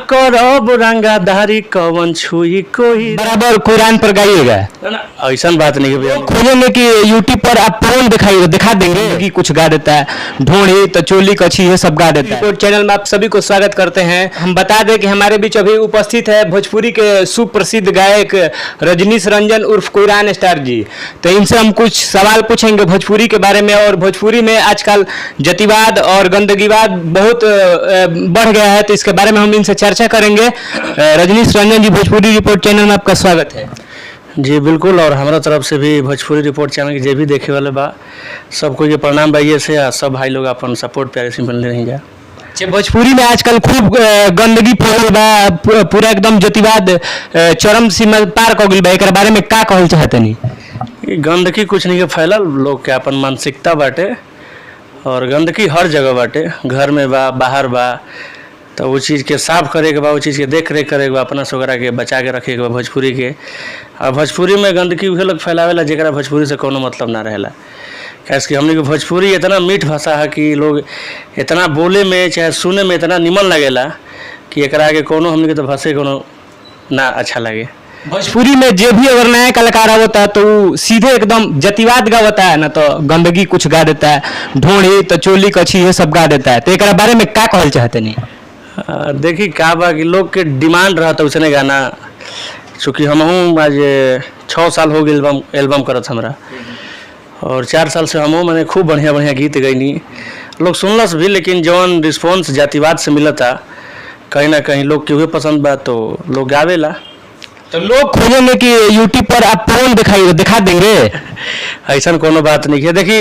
करब रंगाधारी कवन छुई कोई बराबर कुरान पर गाइएगा। ना ऐसा बात नहीं है भैया। खोजेंगे कि यूट्यूब पर आप कौन दिखा देंगे कि कुछ गा देता है, ढोड़ी तो चोली कछी ये सब गा देता है। रिपोर्ट चैनल में आप सभी को स्वागत करते हैं। हम बता दें कि हमारे बीच अभी उपस्थित है भोजपुरी के सुप्रसिद्ध गायक रजनीश रंजन उर्फ कुरान स्टार जी। तो इनसे हम कुछ सवाल पूछेंगे भोजपुरी के बारे में। और भोजपुरी में आजकल जातिवाद और गंदगीवाद बहुत बढ़ गया है, तो इसके बारे में हम इनसे चर्चा करेंगे। रजनीश रंजन जी, भोजपुरी रिपोर्ट चैनल में आपका स्वागत है। जी बिल्कुल, और हमारा तरफ से भी भोजपुरी रिपोर्ट चैनल के जे भी देखे वाले बा सबको ये प्रणाम भाइये से। आ सब भाई लोग अपन सपोर्ट प्यारे से मिलने नहीं जा। भोजपुरी में आजकल खूब गंदगी फैलल बा, पूरा एकदम जातिवाद चरम सीमा पार कर गइल बा। एकरा बारे में का कहल चाहतनी? ये गंदगी कुछ नहीं के फैलल, लोग के अपन मानसिकता बाटे और गंदगी हर जगह बाटे, घर में बा बाहर बा। तो वो चीज़ के साफ करे के बा, वो चीज़ के देख रेख करे के बा, अपना सोगरा के बचा के रखे के बा भोजपुरी के। और भोजपुरी में गंदगी उहे लोग फैलावेला जेकरा भोजपुरी से कोनो मतलब ना रहेला। कैसे कि हमने के भोजपुरी इतना मीठ भाषा है कि लोग इतना बोले में चाहे सुने में इतना निमन लगेला कि एकरा आगे कोनो हमने के तो भाषा कोनो ना अच्छा लगे। भोजपुरी में जे भी अगर नया कलाकार आवता है तो वो सीधे एकदम जातिवाद गावता है, ना तो गंदगी कुछ गा देता है, ढोड़ी तो चोली कछी ये सब गा देता है। तो एकरा बारे में का कहल चाहतनी? देखी का बा कि लोग के डिमांड रहता उसने गाना। चूँकि हमहूँ आज 6 साल हो गए एल्बम करत हमरा, और 4 साल से हमहूँ मैंने खूब बढ़िया बढ़िया गीत गईनी, लोग सुनलस भी। लेकिन जौन रिस्पॉन्स जातिवाद से मिलता कहीं ना कहीं लोग के हुए पसंद बा तो लोग गावेला। तो लोग खोजेंगे कि यूट्यूब पर आप कौन दिखा देंगे? ऐसा कोनो बात नहीं है। देखी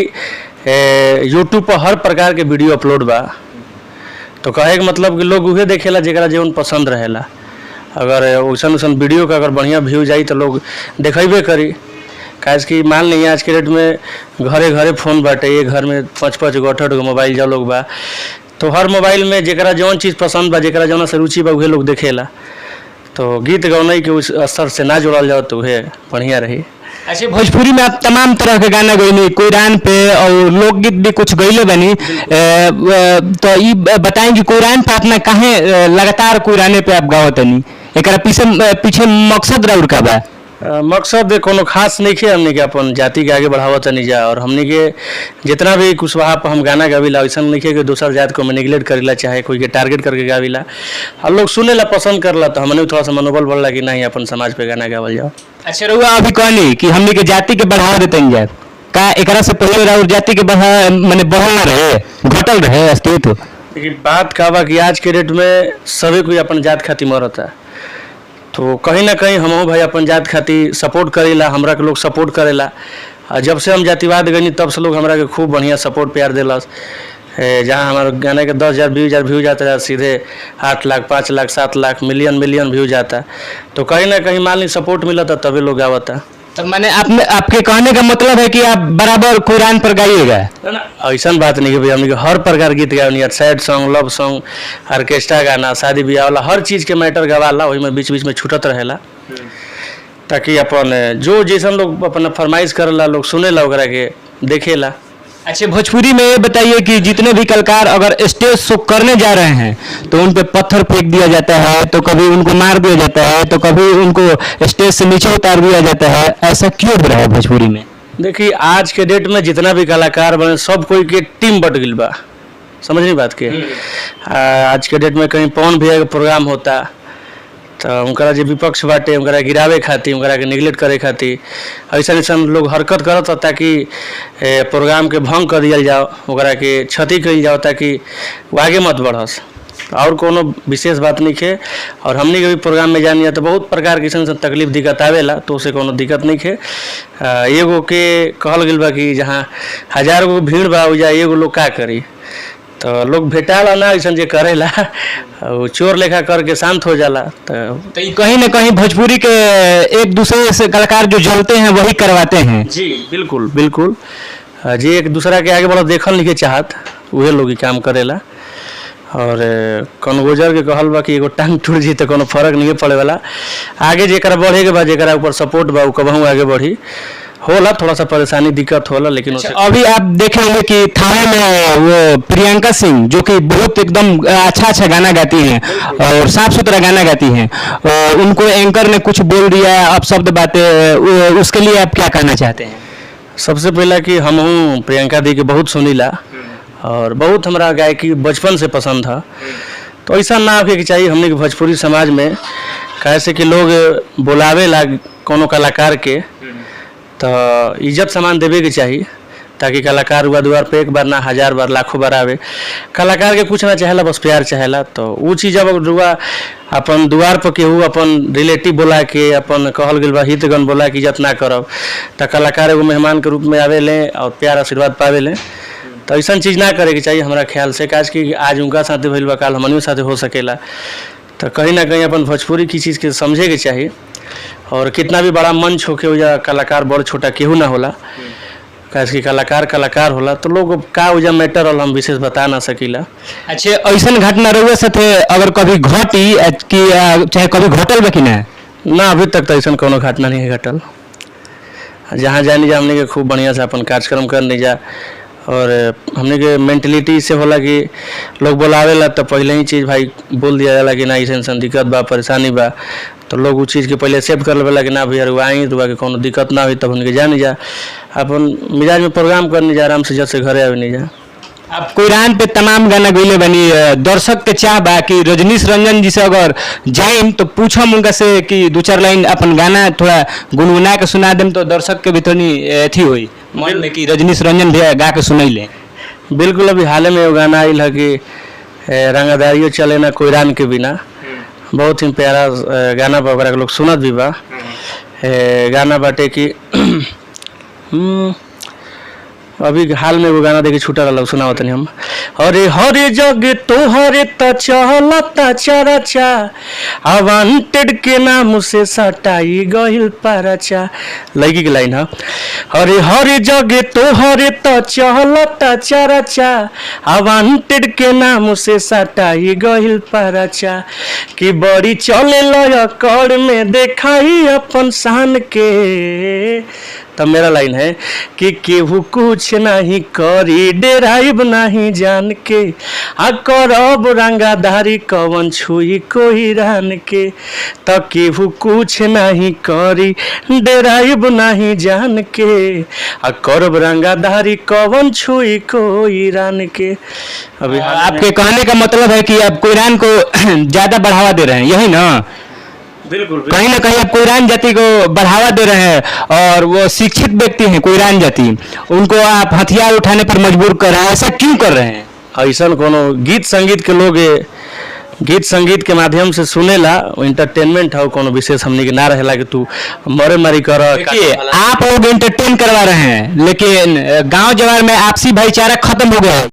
यूट्यूब पर हर प्रकार के वीडियो अपलोड बा, तो कहे के मतलब कि लोग उहे देखेला जेकरा जौन पसंद रहेला। अगर वैसन वैसन वीडियो का अगर बढ़िया व्यू जाई तो लोग देखेबे करी। काहे कि मान लीजिए आज के डेट में घरे घरे फ़ोन बाटे, ये घर में 5-5 गो 8 गो मोबाइल जो लोग बा, तो हर मोबाइल में जेकरा जौन चीज़ पसंद बा, जेकरा जौन से रुचि बा उहे लोग देखेला। तो गीत गौनई के उस स्तर से ना जोड़ल जाओ तो वह बढ़िया रही। अच्छा, भोजपुरी में आप तमाम तरह के गाना गईनी, कुरान पे और लोकगीत भी कुछ गईले बनी। तो ये बताएं कि कुरान पे अपना काहे लगातार कुराने पे आप गावतनी? एकरा पीछे मकसद रउर का बा? मकसद कोनो खास नहीं है। हमने के अपन जाति के आगे बढ़ावत नहीं जा, और हमने के जितना भी कुशवाहा पर हम गाना गाविला वैसा नहीं है कि दूसर जात को मैं निगलेक्ट करेला, चाहे कोई के टारगेट करके गाविला। और लोग सुने ला पसंद करला तो हमने थोड़ा सा मनोबल बढ़ला कि नहीं अपन समाज पे गाना गावल जाओ। अच्छा, रउआ अभी कहनी कि हमने के जाति के बढ़ावा देते जाए का? एकरा से पहले रउर जाति के माने बढ़ल रहे, घटल रहे अस्तित्व? लेकिन बात का बा कि आज के डेट में सभी कोई अपन जात खातिर मरता है, तो कहीं ना कहीं हम भाई अपन जात खातिर सपोर्ट करेला, हमरा के लोग सपोर्ट करेला। और जब से हम जातिवाद गनी तब से लोग हमरा के खूब बढ़िया सपोर्ट प्यार दिलस। जहाँ हमारे गाने के 10,000 20,000 व्यू जाता है, सीधे 8 लाख 5 लाख 7 लाख मिलियन व्यू जाता है। तो कहीं ना कहीं मान ली सपोर्ट मिला था तभी लोग गावता। तो मैंने आपके कहने का मतलब है कि आप बराबर कुरान पर गाइएगा? ना ऐसा बात नहीं है भैया। हमने हर प्रकार गीत गावनी, sad song, love song, orchestra गाना, शादी ब्याह वाला हर चीज़ के मैटर गवाला, वही में बीच बीच में छूटत रहेला, ताकि अपन जो जैसा लोग अपना फरमाइश करेला लोग सुनेला ओकरा के देखेला। अच्छा, भोजपुरी में ये बताइए कि जितने भी कलाकार अगर स्टेज शो करने जा रहे हैं तो उन पे पत्थर फेंक दिया जाता है, तो कभी उनको मार दिया जाता है, तो कभी उनको स्टेज से नीचे उतार दिया जाता है। ऐसा क्यों हो रहा है भोजपुरी में? देखिए आज के डेट में जितना भी कलाकार बने सब कोई के टीम बट गई बा, समझ नहीं बात के। आज के डेट में कहीं पवन भैया का प्रोग्राम होता तो उनका जो विपक्ष बाटे उनका गिरावे खातिर, उनका के निगलेक्ट करे खातिर ऐसा ऐसा लोग हरकत करत ताकि प्रोग्राम के भंग कर दिया जाओ, ओकरा के क्षति कल जाओ ताकि वो आगे मत बढ़स। और कोनो विशेष बात नहीं है। और हमने के भी प्रोग्राम में जानी है तो बहुत प्रकार के ऐसा तकलीफ दिक्कत आवेला, तो उसे कोनो दिक्कत नहीं है। एगो के कहल गई बा कि जहाँ 1000 गो भीड़ बा उजा एगो लोग का करी, तो लोग भेटाला ना ऐसा जे करेला, चोर लेखा करके शांत हो जाला। तो कहीं ना कहीं भोजपुरी के एक दूसरे से कलाकार जो जलते हैं वही करवाते हैं। जी बिल्कुल बिल्कुल, जे एक दूसरा के आगे बढ़ देखल नहीं के चाहत वही लोग ही काम करेला। और कौन गुजर के कहल बा कि एगो टांग टूट जी तो कोनो फर्क नहीं पड़े वाला। आगे जेकरा बढ़े के बाद जेकरा ऊपर सपोर्ट बा कबहू आगे बढ़ी। होला थोड़ा सा परेशानी दिक्कत होला, लेकिन अच्छा, अभी आप देखे होंगे कि थाने में वो प्रियंका सिंह जो कि बहुत एकदम अच्छा गाना गाती हैं और साफ सुथरा गाना गाती हैं, और उनको एंकर ने कुछ बोल दिया अपशब्द बातें, उसके लिए आप क्या कहना चाहते हैं? सबसे पहला कि हम हूँ प्रियंका दी के बहुत सुनीला और बहुत हमारा गायकी बचपन से पसंद था। तो ऐसा ना होके कि चाहिए हमने के भोजपुरी समाज में कैसे कि लोग बुलावे ला कोनो कलाकार के तो इज्जत सामान देवे के चाहिए, ताकि कलाकार हुआ द्वार पे एक बार ना 1000 बार लाखों बार आवे। कलाकार के कुछ ना चाहेला, बस प्यार चाहेला। तो वो चीज़ अब रुआ अपन द्वार पर केहू अपन रिलेटिव बोला के अपन कहल गल बा हितगण बोला कि इज्जत ना करब, तो कलाकार एगो मेहमान के रूप में आवे लें और प्यार आशीर्वाद पावे लें। तो ऐसा चीज़ ना करे के चाहिए हमारा ख्याल से, काज कि आज उनका साथे भइल बा काल हमनियों साथे हो सकेला। तो कहीं ना कहीं अपन भोजपुरी की चीज़ के समझे के चाहिए। और कितना भी बड़ा मंच होके हो कलाकार बड़ छोटा केहू ना होला, काज कि कलाकार कलाकार होला। तो लोग का वजह मैटर हम विशेष बता ना सकीला। अच्छा, ऐसा घटना रहुआ साथे अगर कभी घटी कि चाहे कभी घटल बा कि ना? अभी तक तो ऐसा कोनो घटना नहीं है घटल। जहाँ जानी जा हमने के खूब बढ़िया से अपन कार्यक्रम करने जा, और हमने के मेंटलिटी से होला कि लोग बुलावेला तो पहले ही चीज़ भाई बोल दिया जाला कि ना ऐसा दिक्कत बा परेशानी बा, तो लोग उस चीज़ के पहले एक्सेप्ट कर लेला कि ना भैया आई रुआ के कोनो दिक्कत ना हुई, तब उनके जानी जा अपन मिजाज में प्रोग्राम करने जा आराम से जब से घरे आवे नहीं जा। आप कोईरान पे तमाम गाना गईले बनी, दर्शक के चाह बा कि रजनीश रंजन जी से अगर जाइम तो पूछम उनका से कि 2-4 लाइन अपन गाना थोड़ा गुनगुना के सुना देम, तो दर्शक के भी थोड़ी अथी हुई मन में कि रजनीश रंजन भैया गा के सुनैले। बिल्कुल, अभी हाल में वो गाना आयल है कि रंगदारियों चले ना कोईरान के बिना, बहुत ही प्यारा गाना बा, ओकरा के लोग सुनत भी बा। गाना बाटे कि अभी हाल में वो गाना देखे छूटा रहा सुनावत नहीं हम। हरे हरे जग तोहरे त चलता चरचा, अवांटेड के नाम से सटाई गइल परचा। लड़की की लाइन है। हरे हरे जग तोहरे त चलता चरचा, अवांटेड के नाम से सटाई गइल परचा। कि बड़ी चले लय कर में देखाई अपन शान के। तब मेरा लाइन है कि केहू कुछ नहीं करी डेराइब नहीं जान के, आ करब रंगाधारी कवन छुई कोईरान के। तो केहू कुछ नहीं करी डेराइब नहीं जान के, आ करब रंगाधारी कवन छुई कोईरान के। अभी आपके कहने का मतलब है कि आप कोईरान को ज़्यादा बढ़ावा दे रहे हैं, यही ना? बिल्कुल, कहीं ना कहीं आप कोईरान जाति को बढ़ावा दे रहे हैं, और वो शिक्षित व्यक्ति हैं कोईरान जाति, उनको आप हथियार उठाने पर मजबूर कर रहे हैं। ऐसा क्यों कर रहे हैं? ऐसा कोनो गीत संगीत के लोग गीत संगीत के माध्यम से सुनेला, इंटरटेनमेंट है, कोनो विशेष हमने के ना रहेला कि तू मरे मारी कर। आप लोग एंटरटेन करवा रहे हैं, लेकिन गांव जवार में आपसी भाईचारा खत्म हो गया है।